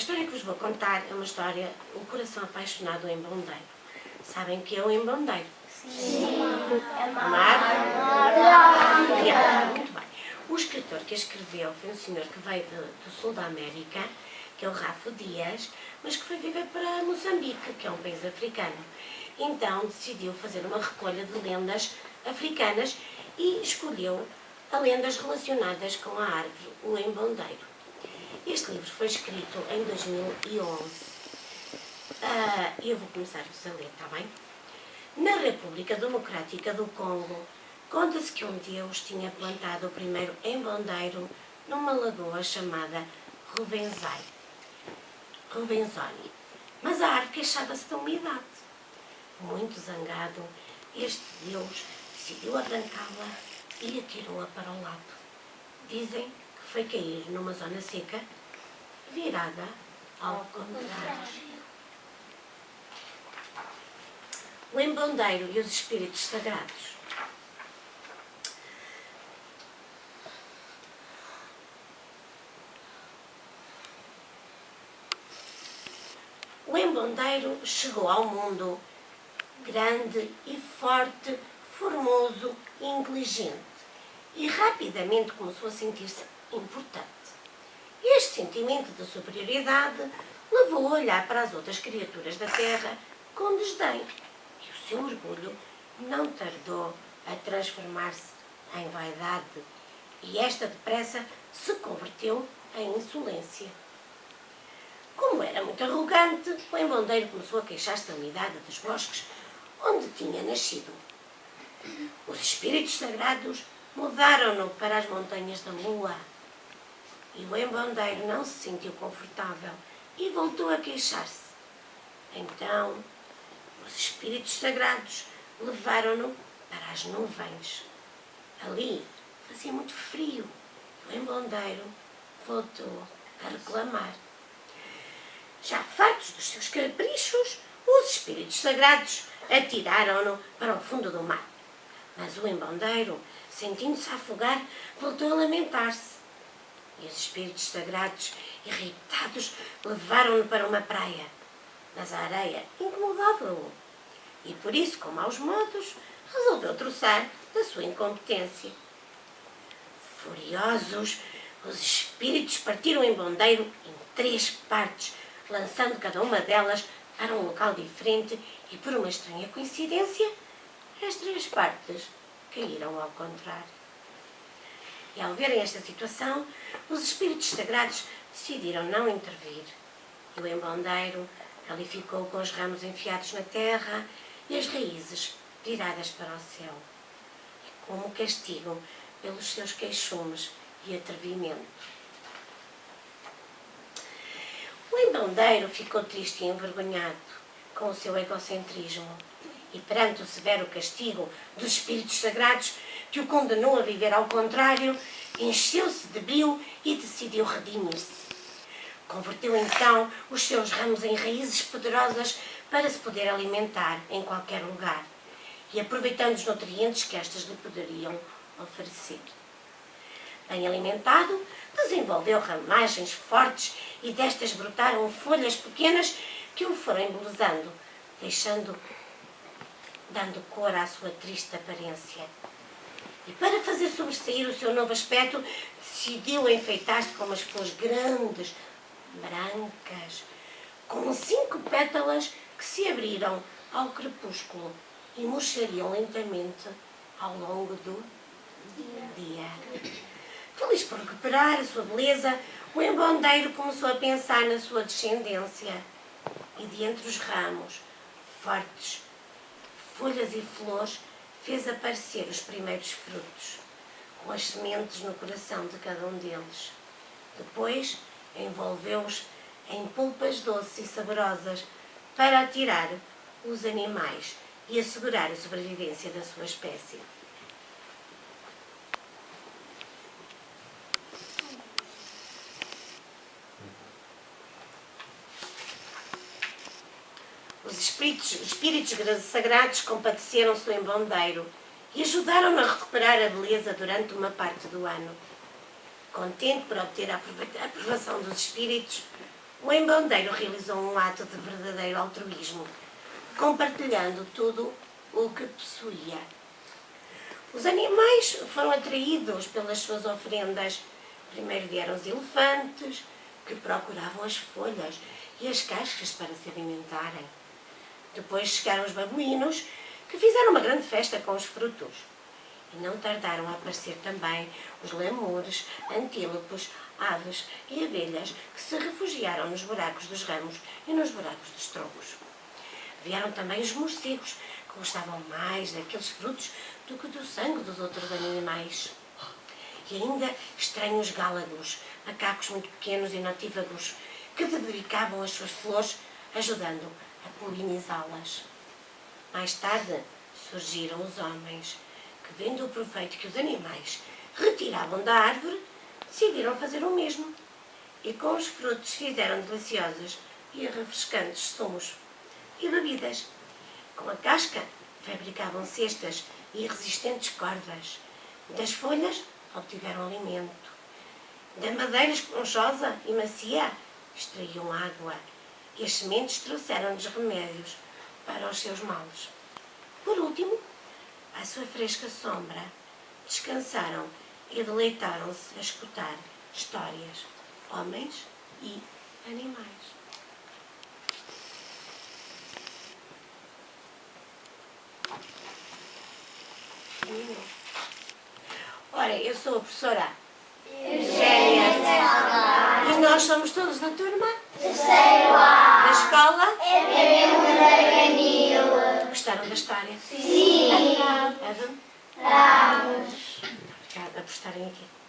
história que vos vou contar é uma história, O Coração Apaixonado em Embondeiro. Sabem o que é o embondeiro? Sim. Amar? Muito bem. O escritor que a escreveu foi um senhor que veio do sul da América, que é o Rafo Dias, mas que foi viver para Moçambique, que é um país africano. Então decidiu fazer uma recolha de lendas africanas e escolheu lendas relacionadas com a árvore, o embondeiro. Este livro foi escrito em 2011. Eu vou começar-vos a ler, está bem? Na República Democrática do Congo, conta-se que um Deus tinha plantado o primeiro embondeiro numa lagoa chamada Ruvenzai. Mas a árvore queixava-se da umidade. Muito zangado, este Deus decidiu arrancá-la e atirou-a para o lado. Dizem que foi cair numa zona seca, virada ao contrário. O embondeiro e os espíritos sagrados. O embondeiro chegou ao mundo grande e forte, formoso e inteligente, e rapidamente começou a sentir-se importante. Este sentimento de superioridade levou a olhar para as outras criaturas da terra com desdém, e o seu orgulho não tardou a transformar-se em vaidade, e esta depressa se converteu em insolência. Como era muito arrogante, o embondeiro começou a queixar-se da umidade dos bosques onde tinha nascido. Os espíritos sagrados mudaram-no para as montanhas da lua. E o embondeiro não se sentiu confortável e voltou a queixar-se. Então, os espíritos sagrados levaram-no para as nuvens. Ali fazia muito frio. O embondeiro voltou a reclamar. Já fartos dos seus caprichos, os espíritos sagrados atiraram-no para o fundo do mar. Mas o embondeiro, sentindo-se a afogar, voltou a lamentar-se. E os espíritos sagrados, irritados, levaram-no para uma praia. Mas a areia incomodava-o. E por isso, com maus modos, resolveu troçar da sua incompetência. Furiosos, os espíritos partiram o embondeiro em 3 partes, lançando cada uma delas para um local diferente, e por uma estranha coincidência, as 3 partes caíram ao contrário. E ao verem esta situação, os espíritos sagrados decidiram não intervir. E o embondeiro ali ficou com os ramos enfiados na terra e as raízes viradas para o céu, e como castigo pelos seus queixumes e atrevimento. O embondeiro ficou triste e envergonhado com o seu egocentrismo, e perante o severo castigo dos espíritos sagrados, que o condenou a viver ao contrário, encheu-se de brio e decidiu redimir-se. Converteu então os seus ramos em raízes poderosas para se poder alimentar em qualquer lugar, e aproveitando os nutrientes que estas lhe poderiam oferecer. Bem alimentado, desenvolveu ramagens fortes, e destas brotaram folhas pequenas que o foram embelezando, dando cor à sua triste aparência. E para fazer sobressair o seu novo aspecto, decidiu enfeitar-se com umas flores grandes, brancas, com 5 pétalas que se abriram ao crepúsculo e murchariam lentamente ao longo do dia. Feliz por recuperar a sua beleza, o embondeiro começou a pensar na sua descendência, e de entre os ramos, fortes folhas e flores, fez aparecer os primeiros frutos, com as sementes no coração de cada um deles. Depois, envolveu-os em polpas doces e saborosas para atirar os animais e assegurar a sobrevivência da sua espécie. Os espíritos sagrados compadeceram-se do embondeiro e ajudaram-no a recuperar a beleza durante uma parte do ano. Contente por obter a aprovação dos espíritos, O embandeiro realizou um ato de verdadeiro altruísmo, compartilhando tudo o que possuía. Os animais foram atraídos pelas suas oferendas. Primeiro vieram os elefantes, que procuravam as folhas e as cascas para se alimentarem. Depois chegaram os babuínos, que fizeram uma grande festa com os frutos. E não tardaram a aparecer também os lemures, antílopes, aves e abelhas que se refugiaram nos buracos dos ramos e nos buracos dos troncos. Vieram também os morcegos, que gostavam mais daqueles frutos do que do sangue dos outros animais. E ainda estranhos gálagos, macacos muito pequenos e notívagos, que dedicavam as suas flores, ajudando a polinizá-las. Mais tarde surgiram os homens, que, vendo o proveito que os animais retiravam da árvore, decidiram fazer o mesmo. E com os frutos fizeram deliciosos e refrescantes sumos e bebidas. Com a casca fabricavam cestas e resistentes cordas. Das folhas obtiveram alimento. Da madeira esponjosa e macia extraíam água. E as sementes trouxeram-lhes remédios para os seus males. Por último, à sua fresca sombra, descansaram e deleitaram-se a escutar histórias, homens e animais. Ora, eu sou a professora Eugénia e nós somos todos da turma? Terceiro A. Da escola? Gostaram da história? Sim. Evan? Vamos. Obrigada por estarem aqui.